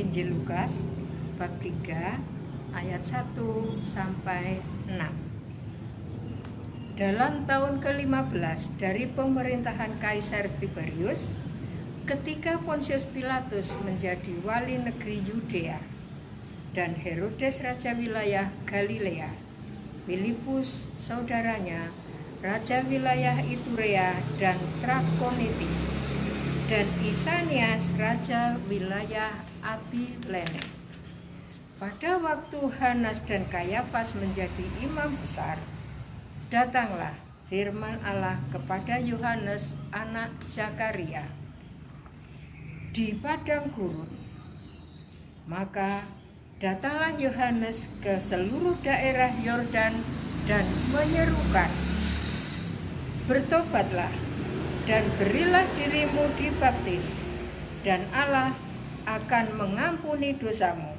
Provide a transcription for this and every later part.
Injil Lukas bab 3 ayat 1 sampai 6. Dalam tahun ke-15 dari pemerintahan Kaisar Tiberius, ketika Pontius Pilatus menjadi wali negeri Yudea dan Herodes raja wilayah Galilea, Filipus saudaranya raja wilayah Iturea dan Trakonitis, dan Isanias raja wilayah Abilene. Pada waktu Hanas dan Kayafas menjadi imam besar, datanglah firman Allah kepada Yohanes anak Zakaria di padang gurun. Maka datanglah Yohanes ke seluruh daerah Yordan dan menyerukan, "Bertobatlah dan berilah dirimu dibaptis, dan Allah akan mengampuni dosamu,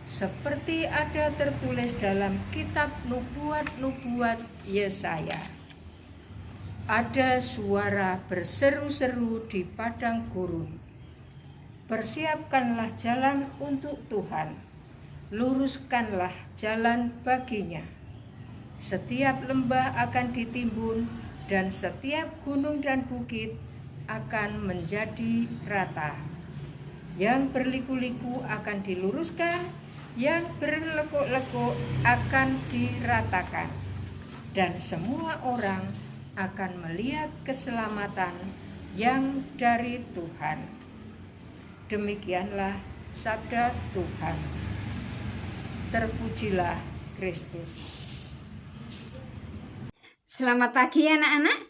seperti ada tertulis dalam kitab nubuat-nubuat Yesaya." Ada suara berseru-seru di padang gurun, "Persiapkanlah jalan untuk Tuhan, luruskanlah jalan baginya. Setiap lembah akan ditimbun, dan setiap gunung dan bukit akan menjadi rata. Yang berliku-liku akan diluruskan, yang berlekuk-lekuk akan diratakan, dan semua orang akan melihat keselamatan yang dari Tuhan." Demikianlah sabda Tuhan. Terpujilah Kristus. Selamat pagi anak-anak.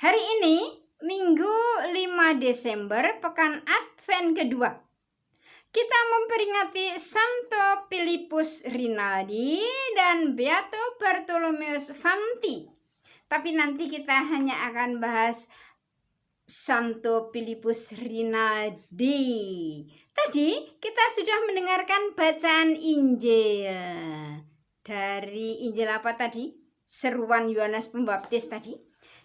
Hari ini Minggu 5 Desember, pekan Advent kedua. Kita memperingati Santo Filipus Rinaldi dan Beato Bartolomeus Fanti. Tapi nanti kita hanya akan bahas Santo Filipus Rinaldi. Tadi kita sudah mendengarkan bacaan Injil. Dari Injil apa tadi? Seruan Yohanes Pembaptis tadi.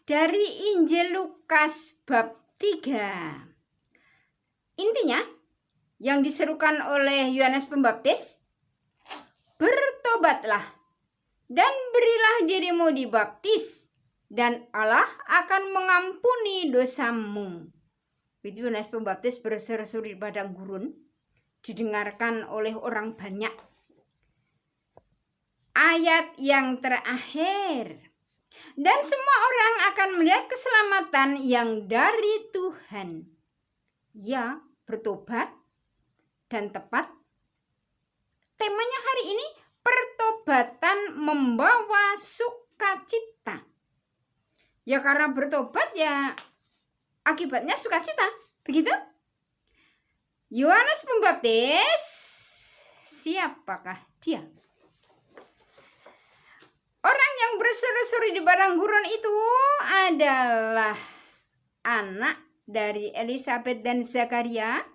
Dari Injil Lukas bab 3. Intinya, yang diserukan oleh Yohanes Pembaptis, "Bertobatlah dan berilah dirimu dibaptis, dan Allah akan mengampuni dosamu." Itu Yohanes Pembaptis berseru-seru di padang gurun, didengarkan oleh orang banyak. Ayat yang terakhir, "Dan semua orang akan melihat keselamatan yang dari Tuhan." Ya, bertobat dan tepat. Temanya hari ini, pertobatan membawa sukacita. Ya karena bertobat ya akibatnya sukacita. Begitu? Yohanes Pembaptis, siapakah dia? Orang yang berseru-seru di padang gurun itu adalah anak dari Elisabet dan Zakaria.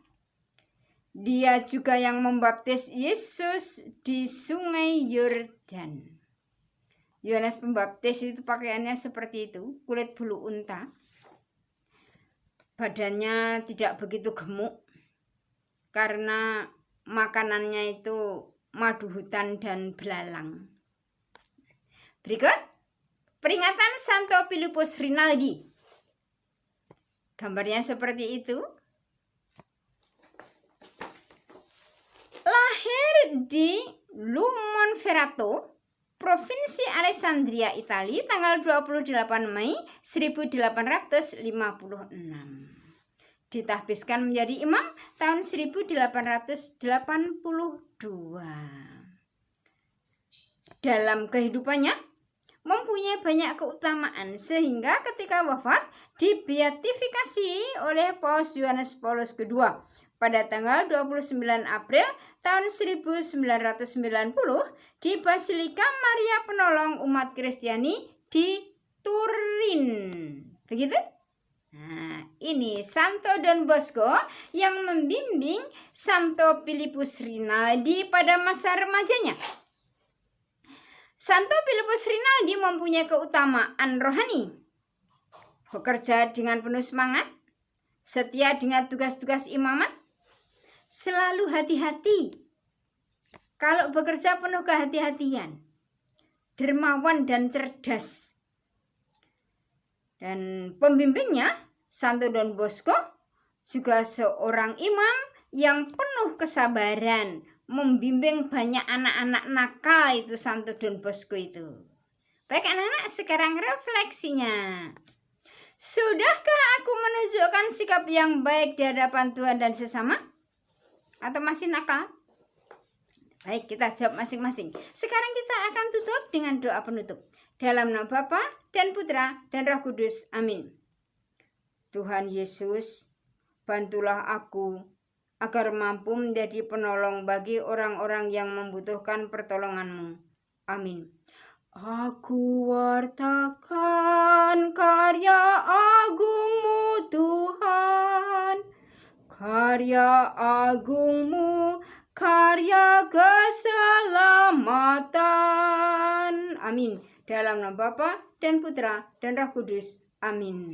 Dia juga yang membaptis Yesus di sungai Yordan. Yohanes Pembaptis itu pakaiannya seperti itu, kulit bulu unta. Badannya tidak begitu gemuk karena makanannya itu madu hutan dan belalang. Berikut peringatan Santo Filipus Rinaldi. Gambarnya seperti itu. Lahir di Lumonferrato, Provinsi Alessandria, Italia, tanggal 28 Mei 1856. Ditahbiskan menjadi imam tahun 1882. Dalam kehidupannya mempunyai banyak keutamaan, sehingga ketika wafat dibeatifikasi oleh Paus Yohanes Paulus II pada tanggal 29 April tahun 1990 di Basilika Maria Penolong Umat Kristiani di Turin. Begitu? Nah, ini Santo Don Bosco yang membimbing Santo Filipus Rinaldi pada masa remajanya. Santo Filipus Rinaldi mempunyai keutamaan rohani. Bekerja dengan penuh semangat, setia dengan tugas-tugas imamat, selalu hati-hati. Kalau bekerja penuh kehati-hatian, dermawan dan cerdas. Dan pembimbingnya, Santo Don Bosco, juga seorang imam yang penuh kesabaran, membimbing banyak anak-anak nakal itu Santo Don Bosco itu. Baik anak-anak, sekarang refleksinya. Sudahkah aku menunjukkan sikap yang baik di hadapan Tuhan dan sesama? Atau masih nakal? Baik, kita jawab masing-masing. Sekarang kita akan tutup dengan doa penutup. Dalam nama Bapa dan Putra dan Roh Kudus. Amin. Tuhan Yesus, bantulah aku agar mampu menjadi penolong bagi orang-orang yang membutuhkan pertolongan-Mu. Amin. Aku wartakan karya agung-Mu Tuhan, karya agung-Mu, karya keselamatan. Amin. Dalam nama Bapa dan Putra dan Roh Kudus. Amin.